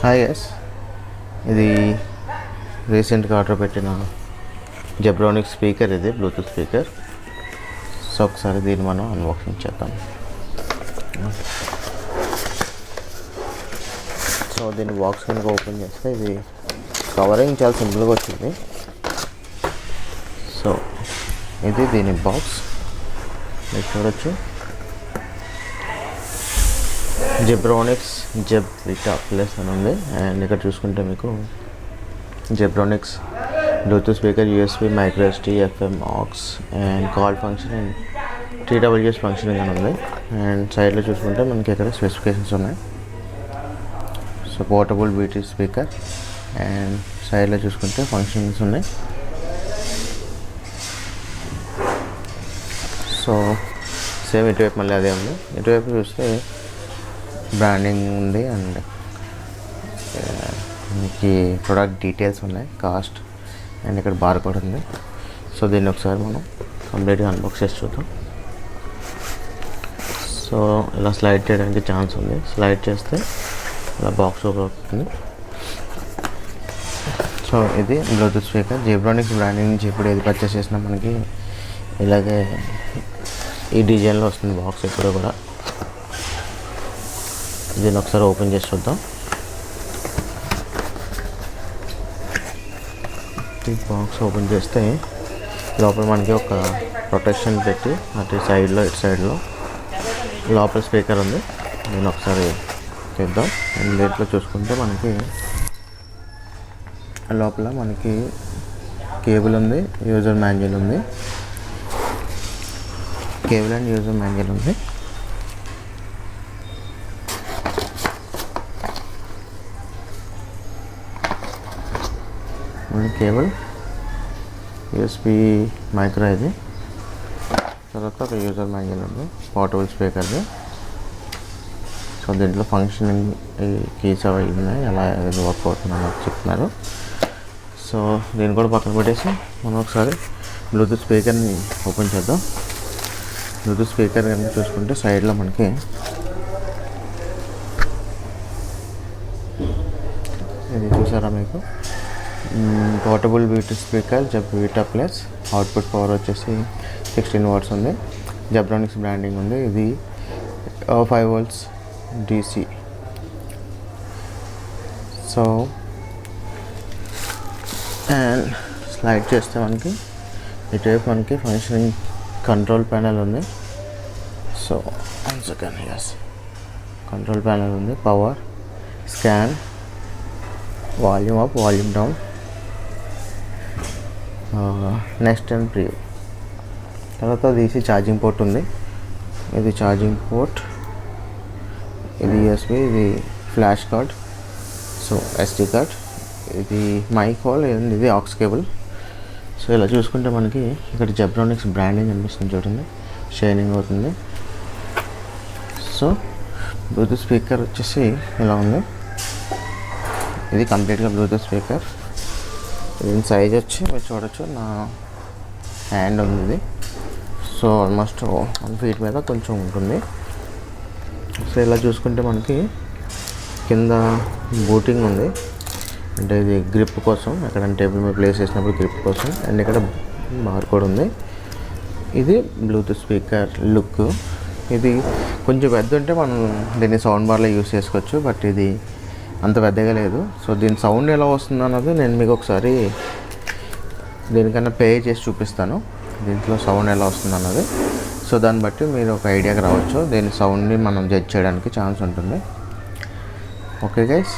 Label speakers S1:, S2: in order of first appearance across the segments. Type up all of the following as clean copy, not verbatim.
S1: Hi guys, ఇది రీసెంట్గా order పెట్టిన జెబ్రానిక్స్ స్పీకర్. ఇది బ్లూటూత్ స్పీకర్. సో ఒకసారి దీన్ని మనం అన్బాక్సింగ్ చేద్దాం. సో దీన్ని బాక్స్ కనుక ఓపెన్ చేస్తే ఇది కవరింగ్ చాలా సింపుల్గా వచ్చింది. సో ఇది దీని బాక్స్ మీరు చూడొచ్చు. జెబ్రానిక్స్ vita ప్లస్ అని ఉంది. అండ్ ఇక్కడ చూసుకుంటే మీకు Zebronics Bluetooth speaker, USB, micro SD, FM, aux and call function and TWS functioning అని ఉంది. అండ్ సైడ్లో చూసుకుంటే మనకి ఇక్కడ స్పెసిఫికేషన్స్ ఉన్నాయి. So portable Bluetooth speaker. And సైడ్లో చూసుకుంటే ఫంక్షన్స్ ఉన్నాయి. సో సేమ్ ఇటువైపు మళ్ళీ అదే ఉంది. ఇటువైపు చూస్తే బ్రాండింగ్ ఉంది అండ్ మీకు ప్రొడక్ట్ డీటెయిల్స్ ఉన్నాయి, కాస్ట్ అండ్ ఇక్కడ బార్ కోడ్ ఉంది. సో దీన్ని ఒకసారి మనం కంప్లీట్గా అన్బాక్స్ చేసి చూద్దాం. సో ఇలా స్లైడ్ చేయడానికి ఛాన్స్ ఉంది. స్లైడ్ చేస్తే ఇలా బాక్స్ ఓపెన్ అవుతుంది. సో ఇది బ్లూటూత్ స్పీకర్. జెబ్రానిక్స్ బ్రాండింగ్ నుంచి ఇప్పుడు ఏది పర్చేస్ చేసినా మనకి ఇలాగే ఈ డిజైన్లో వస్తుంది బాక్స్ ఎప్పుడూ కూడా. దీన్ని ఒకసారి ఓపెన్ చేసి చూద్దాం. ఈ బాక్స్ ఓపెన్ చేస్తే లోపల మనకి ఒక ప్రొటెక్షన్ పెట్టి అటు సైడ్లో ఇటు సైడ్లో లోపల స్పీకర్ ఉంది. దీన్ని ఒకసారి చేద్దాం. అండ్ దీంట్లో చూసుకుంటే మనకి లోపల మనకి కేబుల్ ఉంది, యూజర్ మాన్యువల్ ఉంది. కేబుల్ అండ్ యూజర్ మాన్యువల్ ఉంది. కేబుల్, యూఎస్బి, మైక్రో ఇది. తర్వాత ఒక యూజర్ మాన్యువల్ ఉంది, పోర్టబుల్ స్పీకర్ది. సో దీంట్లో ఫంక్షనింగ్ కీస్ అవి ఉన్నాయి, ఎలా వర్క్ అవుతుందని చెప్తున్నారు. సో దీన్ని కూడా పక్కన పెట్టేసి మనం ఒకసారి బ్లూటూత్ స్పీకర్ని ఓపెన్ చేద్దాం. బ్లూటూత్ స్పీకర్ కనుక చూసుకుంటే సైడ్లో మనకి ఇది చూసారా మీకు, portable Bluetooth speaker vita plus. Output power వచ్చేసి 16 వాట్స్ ఉంది. జెబ్రానిక్స్ బ్రాండింగ్ ఉంది. ఇది 5 volts DC. So and slide చేస్తే మనకి ఇటువైపు మనకి ఫంక్షనింగ్ కంట్రోల్ ప్యానెల్ ఉంది. So 1 second, yes, control panel ఉంది. Power, scan, volume up, volume down, next and preview. తర్వాత DC ఛార్జింగ్ పోర్ట్ ఉంది. ఇది ఛార్జింగ్ పోర్ట్, ఇది USB, ఇది flash card, so SD card, ఇది మైక్ హోల్, ఇది ఆక్స్ కేబుల్. సో ఇలా చూసుకుంటే మనకి ఇక్కడ జెబ్రానిక్స్ బ్రాండింగ్ అనిపిస్తుంది చూడండి, షైనింగ్ అవుతుంది. సో బ్లూటూత్ స్పీకర్ వచ్చేసి ఇలా ఉంది. ఇది కంప్లీట్గా బ్లూటూత్ స్పీకర్. దీని సైజ్ వచ్చి మీరు చూడొచ్చు, నా హ్యాండ్ ఉంది ఇది. సో ఆల్మోస్ట్ 1 feet మీద కొంచెం ఉంటుంది. సో ఇలా చూసుకుంటే మనకి కింద బూటింగ్ ఉంది, అంటే ఇది గ్రిప్ కోసం, ఎక్కడైనా టేబుల్ మీద ప్లేస్ చేసినప్పుడు గ్రిప్ కోసం. అండ్ ఇక్కడ బార్ కోడ్ ఉంది. ఇది బ్లూటూత్ స్పీకర్ లుక్. ఇది కొంచెం పెద్ద ఉంటే మనం దీన్ని సౌండ్ బార్లో యూస్ చేసుకోవచ్చు, బట్ ఇది అంత పెద్దగా లేదు. సో దీని సౌండ్ ఎలా వస్తుంది అన్నది నేను మీకు ఒకసారి దీనికన్నా పే చేసి చూపిస్తాను, దీంట్లో సౌండ్ ఎలా వస్తుంది అన్నది. సో దాన్ని బట్టి మీరు ఒక ఐడియాకి రావచ్చు. దీని సౌండ్ని మనం జడ్జ్ చేయడానికి ఛాన్స్ ఉంటుంది. Okay guys.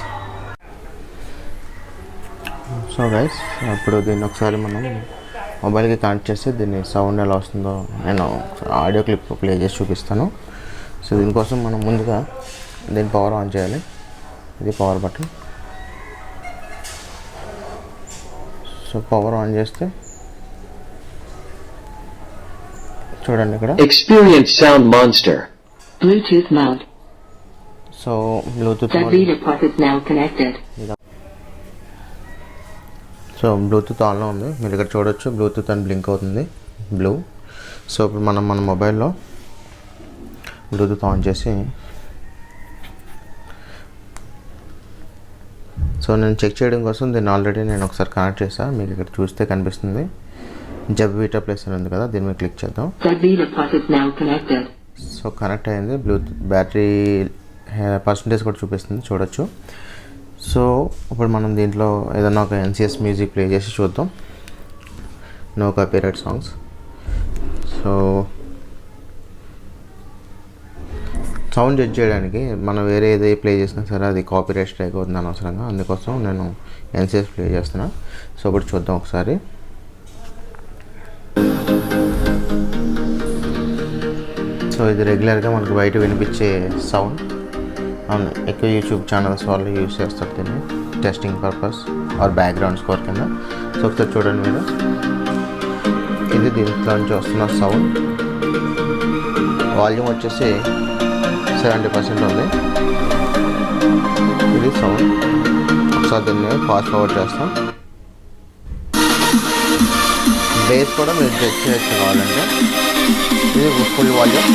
S1: సో గైస్, ఇప్పుడు దీన్ని ఒకసారి మనం మొబైల్కి కనెక్ట్ చేసి దీన్ని సౌండ్ ఎలా వస్తుందో నేను ఆడియో క్లిప్ ప్లే చేసి చూపిస్తాను. సో దీనికోసం మనం ముందుగా దీన్ని పవర్ ఆన్ చేయాలి. ఇది power button. So power on చేస్తే చూడండి ఇక్కడ
S2: experience sound monster Bluetooth mode.
S1: So Bluetooth so Bluetooth ఆన్లో ఉంది. మీరు ఇక్కడ చూడొచ్చు, బ్లూటూత్ అని బ్లింక్ అవుతుంది బ్లూ. సో ఇప్పుడు మన మొబైల్లో బ్లూటూత్ ఆన్ చేసి సో నేను చెక్ చేయడం కోసం దీన్ని ఆల్రెడీ నేను ఒకసారి కనెక్ట్ చేస్తాను. మీకు ఇక్కడ చూస్తే కనిపిస్తుంది vita ప్లస్ అని ఉంది కదా, దీని మీద క్లిక్ చేద్దాం. సో కనెక్ట్ అయింది. బ్లూటూత్ బ్యాటరీ పర్సంటేజ్ కూడా చూపిస్తుంది, చూడొచ్చు. సో ఇప్పుడు మనం దీంట్లో ఏదైనా ఒక NCS మ్యూజిక్ ప్లే చేసి చూద్దాం. No copyright songs. So sound judge చేయడానికి మనం వేరే ఏది ప్లే చేసినా సరే అది కాపీరైట్ స్ట్రైక్ అవుతుంది అనవసరంగా, అందుకోసం నేను NCS ప్లే చేస్తున్నా. సో ఇప్పుడు చూద్దాం ఒకసారి. సో ఇది రెగ్యులర్గా మనకు బయట వినిపించే సౌండ్. అవును, ఎక్కువ యూట్యూబ్ ఛానల్స్ వాళ్ళు యూజ్ చేస్తారు దీన్ని testing purpose or background score కింద. సో ఒకసారి చూడండి మీరు, ఇది దీంట్లో నుంచి వస్తున్న సౌండ్. వాల్యూమ్ వచ్చేసి 70% ఉంది. ఇది సౌండ్. ఒకసారి దీన్ని ఫాస్ట్ ఫార్వర్డ్ చేస్తాం. బేస్ కూడా మీరు చెక్ చేయొచ్చు కావాలంటే. ఇది ఫుల్ వాల్యూమ్.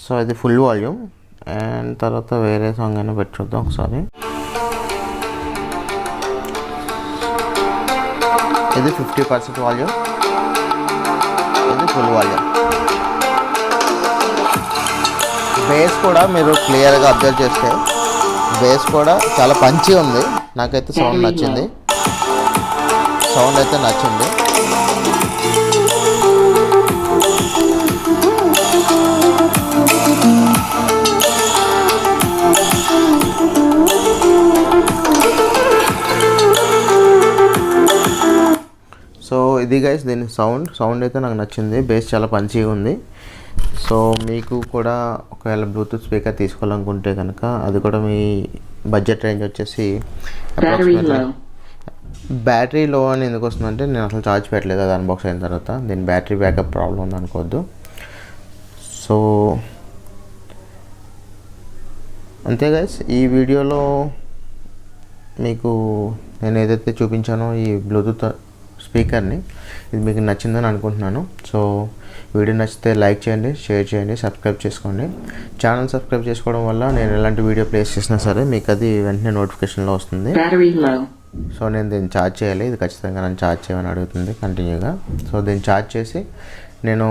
S1: సో ఇది ఫుల్ వాల్యూమ్. అండ్ తర్వాత వేరే సాంగ్ అయినా పెట్టి చూద్దాం ఒకసారి. ఇది 50% వాల్యూమ్, ఇది ఫుల్ వాల్యూమ్. బేస్ కూడా మీరు క్లియర్గా అబ్జర్వ్ చేస్తే బేస్ కూడా చాలా పంచి ఉంది. నాకైతే సౌండ్ నచ్చింది, సౌండ్ అయితే నచ్చింది. సో ఇది గైస్ దీని సౌండ్ అయితే నాకు నచ్చింది. బేస్ చాలా పంచిగా ఉంది. సో మీకు కూడా ఒకవేళ బ్లూటూత్ స్పీకర్ తీసుకోవాలనుకుంటే కనుక అది కూడా మీ బడ్జెట్ రేంజ్ వచ్చేసి బ్యాటరీ లో అని ఎందుకు వస్తుందంటే నేను అసలు ఛార్జ్ పెట్టలేదు అది అన్బాక్స్ అయిన తర్వాత. దీని బ్యాటరీ బ్యాకప్ ప్రాబ్లం ఉంది అనుకోవద్దు. సో అంతే గైస్, ఈ వీడియోలో మీకు నేను ఏదైతే చూపించానో ఈ బ్లూటూత్ స్పీకర్ని, ఇది మీకు నచ్చిందని అనుకుంటున్నాను. సో వీడియో నచ్చితే లైక్ చేయండి, షేర్ చేయండి, సబ్స్క్రైబ్ చేసుకోండి. ఛానల్ సబ్స్క్రైబ్ చేసుకోవడం వల్ల నేను ఎలాంటి వీడియో ప్లేస్ చేసినా సరే మీకు అది వెంటనే నోటిఫికేషన్లో వస్తుంది. సో నేను దీన్ని ఛార్జ్ చేయాలి, ఇది ఖచ్చితంగా నన్ను ఛార్జ్ చేయమని అడుగుతుంది కంటిన్యూగా. సో దీన్ని ఛార్జ్ చేసి నేను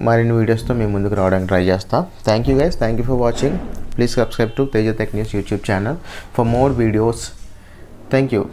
S1: మరిన్ని వీడియోస్తో మీ ముందుకు రావడానికి ట్రై చేస్తాను. Thank you guys, thank you for watching. Please subscribe to Teja tech news YouTube channel for more videos. Thank you.